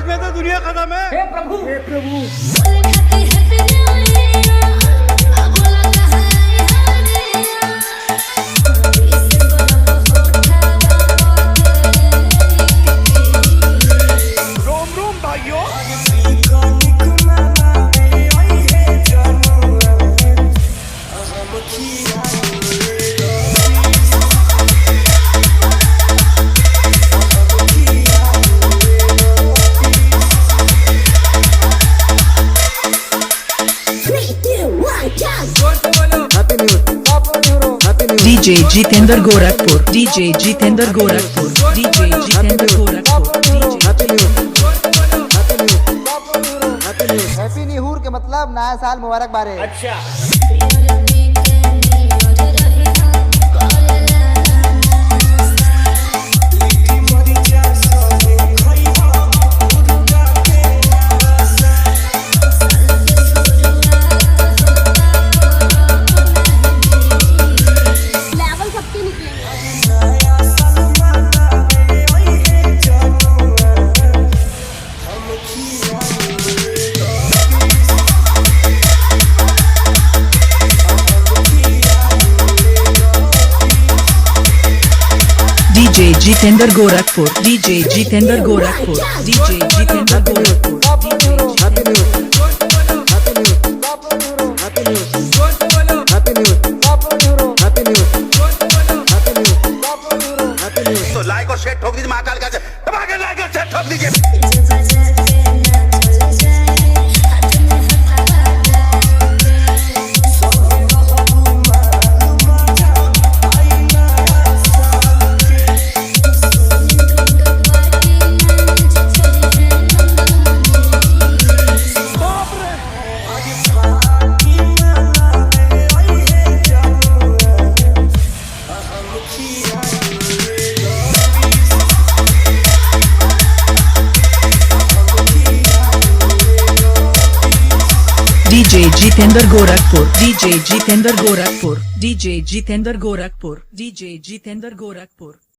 में तो दुनिया खत्म है। हे प्रभु, हे प्रभु। रोम रोम भाइयों। DJ Jitendra Gorakhpur, DJ Jitendra Gorakhpur, DJ Jitendra Gorakhpur, happy new year के मतलब नया साल मुबारक बारे। अच्छा। DJ Jitendra Gorakhpur, DJ Jitendra Gorakhpur, DJ Jitendra Gorakhpur, तो लाइक और शेयर ठोक दीजिए महाकाल का धमाके, लाइक और शेयर ठोक दीजिए। DJ Jitendra Gorakhpur, DJ Jitendra Gorakhpur, DJ Jitendra Gorakhpur, DJ Jitendra Gorakhpur.